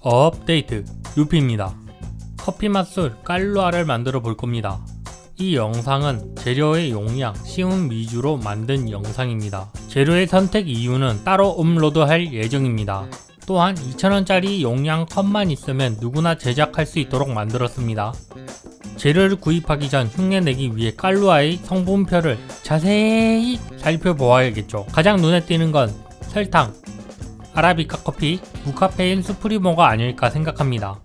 업데이트 유피입니다. 커피 맛술 깔루아를 만들어 볼 겁니다. 이 영상은 재료의 용량, 시음 위주로 만든 영상입니다. 재료의 선택 이유는 따로 업로드할 예정입니다. 또한 2,000원짜리 용량 컵만 있으면 누구나 제작할 수 있도록 만들었습니다. 재료를 구입하기 전 흉내내기 위해 깔루아의 성분표를 자세히 살펴보아야겠죠. 가장 눈에 띄는 건 설탕, 아라비카 커피, 무카페인 수프리모가 아닐까 생각합니다.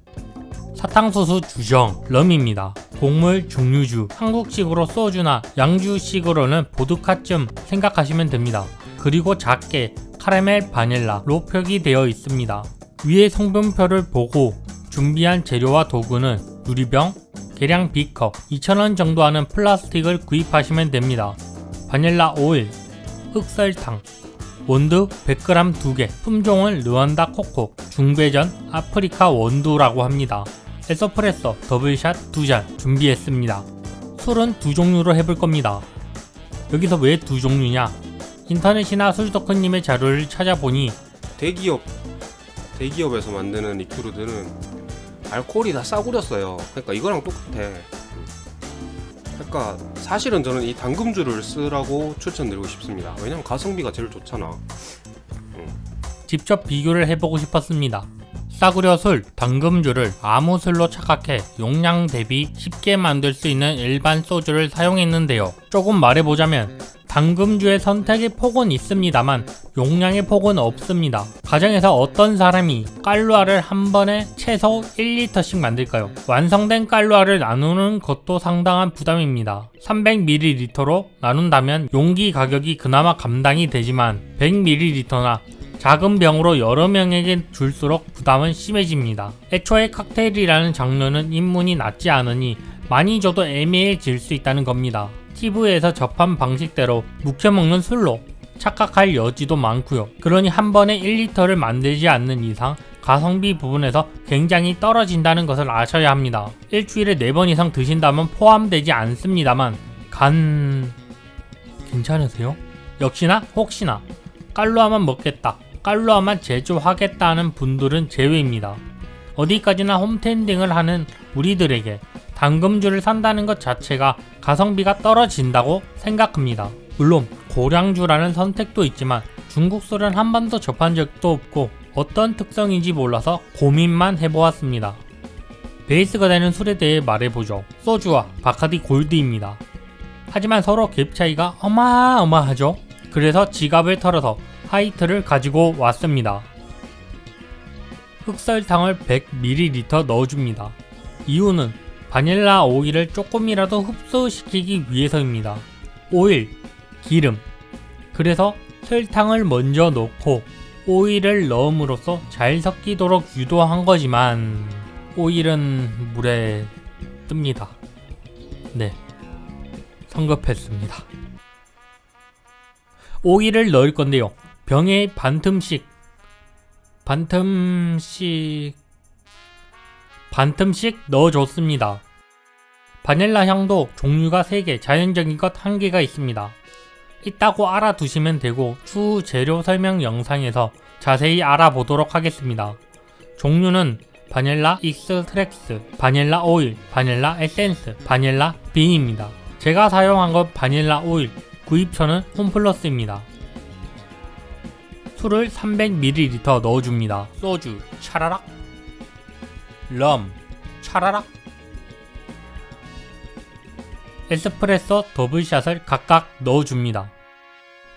사탕수수 주정, 럼입니다. 곡물 증류주, 한국식으로 소주나 양주식으로는 보드카쯤 생각하시면 됩니다. 그리고 작게 카라멜 바닐라로 표기되어 있습니다. 위의 성분표를 보고 준비한 재료와 도구는 유리병, 계량 B컵, 2,000원 정도 하는 플라스틱을 구입하시면 됩니다. 바닐라 오일, 흑설탕, 원두 100g 2개, 품종은 르완다 코코, 중배전 아프리카 원두라고 합니다. 에스프레소 더블샷 2잔 준비했습니다. 술은 2종류로 해볼 겁니다. 여기서 왜 2종류냐? 인터넷이나 술덕후님의 자료를 찾아보니 대기업에서 만드는 리큐르들은 알코올이 다 싸구렸어요. 그러니까 이거랑 똑같아. 그러니까 사실은 저는 이 당금주를 쓰라고 추천드리고 싶습니다. 왜냐면 가성비가 제일 좋잖아. 직접 비교를 해보고 싶었습니다. 싸구려 술, 당금주를 아무 술로 착각해 용량 대비 쉽게 만들 수 있는 일반 소주를 사용했는데요. 조금 말해보자면 당금주의 선택의 폭은 있습니다만 용량의 폭은 없습니다. 가정에서 어떤 사람이 깔루아를 한 번에 최소 1리터씩 만들까요? 완성된 깔루아를 나누는 것도 상당한 부담입니다. 300ml로 나눈다면 용기 가격이 그나마 감당이 되지만 100ml나 작은 병으로 여러 명에게 줄수록 부담은 심해집니다. 애초에 칵테일이라는 장르는 입문이 낮지 않으니 많이 줘도 애매해질 수 있다는 겁니다. TV에서 접한 방식대로 묵혀먹는 술로 착각할 여지도 많고요. 그러니 한 번에 1리터를 만들지 않는 이상 가성비 부분에서 굉장히 떨어진다는 것을 아셔야 합니다. 일주일에 4번 이상 드신다면 포함되지 않습니다만 간... 괜찮으세요? 역시나 혹시나 깔루아만 먹겠다, 깔루아만 제조하겠다는 분들은 제외입니다. 어디까지나 홈텐딩을 하는 우리들에게 당금주를 산다는 것 자체가 가성비가 떨어진다고 생각합니다. 물론 고량주라는 선택도 있지만 중국 술은 한 번도 접한 적도 없고 어떤 특성인지 몰라서 고민만 해보았습니다. 베이스가 되는 술에 대해 말해보죠. 소주와 바카디 골드입니다. 하지만 서로 갭 차이가 어마어마하죠. 그래서 지갑을 털어서 화이트를 가지고 왔습니다. 흑설탕을 100ml 넣어줍니다. 이유는 바닐라 오일을 조금이라도 흡수시키기 위해서입니다. 오일, 기름. 그래서 설탕을 먼저 넣고 오일을 넣음으로써 잘 섞이도록 유도한 거지만 오일은 물에 뜹니다. 네, 성급했습니다. 오일을 넣을 건데요. 병에 반틈씩 넣어줬습니다. 바닐라 향도 종류가 3개, 자연적인 것 1개가 있습니다. 있다고 알아두시면 되고 추후 재료 설명 영상에서 자세히 알아보도록 하겠습니다. 종류는 바닐라 익스트랙스, 바닐라 오일, 바닐라 에센스, 바닐라 빈입니다. 제가 사용한 건 바닐라 오일, 구입처는 홈플러스입니다. 술을 300ml 넣어줍니다. 소주 차라락, 럼 차라락, 에스프레소 더블샷을 각각 넣어줍니다.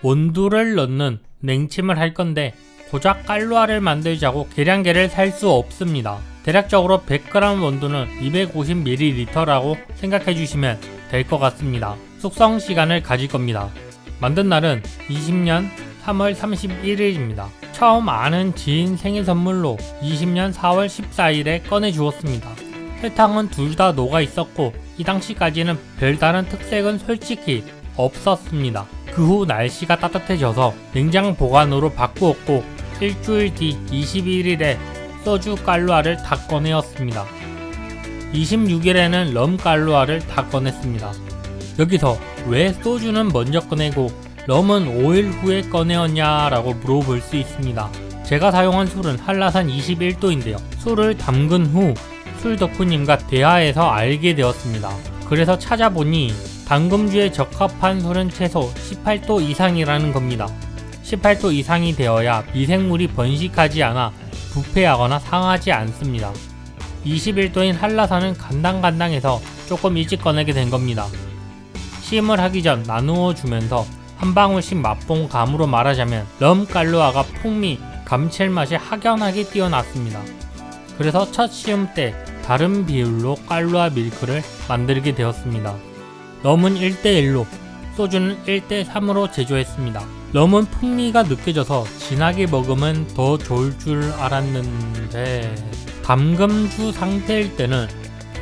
원두를 넣는 냉침을 할 건데 고작 깔루아를 만들자고 계량계를 살 수 없습니다. 대략적으로 100g 원두는 250ml라고 생각해주시면 될 것 같습니다. 숙성 시간을 가질 겁니다. 만든 날은 20년 3월 31일입니다. 처음 아는 지인 생일 선물로 20년 4월 14일에 꺼내주었습니다. 설탕은 둘 다 녹아 있었고 이 당시까지는 별다른 특색은 솔직히 없었습니다. 그 후 날씨가 따뜻해져서 냉장 보관으로 바꾸었고 일주일 뒤 21일에 소주 깔루아를 다 꺼내었습니다. 26일에는 럼 깔루아를 다 꺼냈습니다. 여기서 왜 소주는 먼저 꺼내고 럼은 5일 후에 꺼내었냐 라고 물어볼 수 있습니다. 제가 사용한 술은 한라산 21도인데요. 술을 담근 후 술덕후님과 대화해서 알게 되었습니다. 그래서 찾아보니 담금주에 적합한 술은 최소 18도 이상이라는 겁니다. 18도 이상이 되어야 미생물이 번식하지 않아 부패하거나 상하지 않습니다. 21도인 한라산은 간당간당해서 조금 일찍 꺼내게 된 겁니다. 시음을 하기 전 나누어 주면서 한 방울씩 맛본 감으로 말하자면 럼깔루아가 풍미, 감칠맛이 확연하게 뛰어났습니다. 그래서 첫 시음 때 다른 비율로 깔루아 밀크를 만들게 되었습니다. 럼은 1대1로, 소주는 1대3으로 제조했습니다. 럼은 풍미가 느껴져서 진하게 먹으면 더 좋을 줄 알았는데 담금주 상태일 때는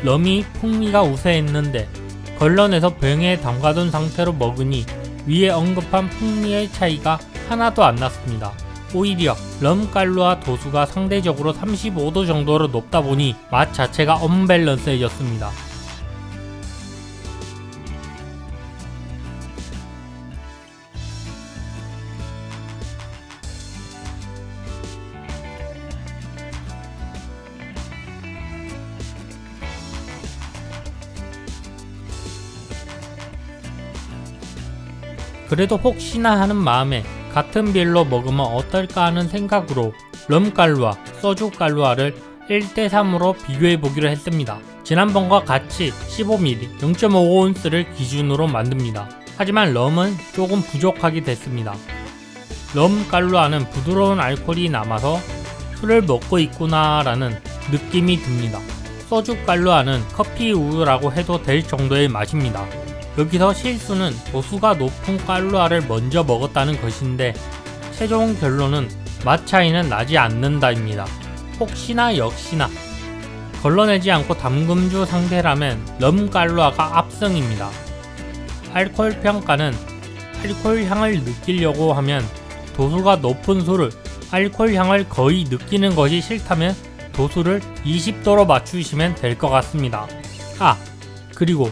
럼이 풍미가 우세했는데 걸러내서 병에 담가둔 상태로 먹으니 위에 언급한 풍미의 차이가 하나도 안 났습니다. 오히려 럼깔루아 도수가 상대적으로 35도 정도로 높다 보니 맛 자체가 언밸런스해졌습니다. 그래도 혹시나 하는 마음에 같은 비율로 먹으면 어떨까 하는 생각으로 럼깔루아, 소주깔루아를 1대3으로 비교해보기로 했습니다. 지난번과 같이 15ml, 0.5온스를 기준으로 만듭니다. 하지만 럼은 조금 부족하게 됐습니다. 럼깔루아는 부드러운 알코올이 남아서 술을 먹고 있구나 라는 느낌이 듭니다. 소주깔루아는 커피 우유라고 해도 될 정도의 맛입니다. 여기서 실수는 도수가 높은 깔루아를 먼저 먹었다는 것인데 최종 결론은 맛 차이는 나지 않는다입니다. 혹시나 역시나 걸러내지 않고 담금주 상태라면 럼깔루아가 압승입니다. 알코올 평가는 알코올 향을 느끼려고 하면 도수가 높은 술을 알코올 향을 거의 느끼는 것이 싫다면 도수를 20도로 맞추시면 될 것 같습니다. 그리고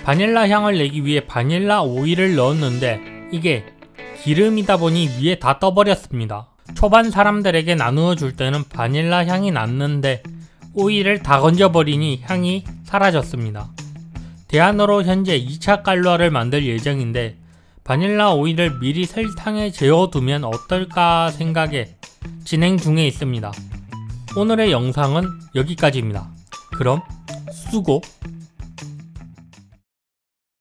바닐라 향을 내기 위해 바닐라 오일을 넣었는데 이게 기름이다 보니 위에 다 떠버렸습니다. 초반 사람들에게 나누어 줄 때는 바닐라 향이 났는데 오일을 다 건져버리니 향이 사라졌습니다. 대안으로 현재 2차 깔루아를 만들 예정인데 바닐라 오일을 미리 설탕에 재워두면 어떨까 생각에 진행 중에 있습니다. 오늘의 영상은 여기까지입니다. 그럼 수고!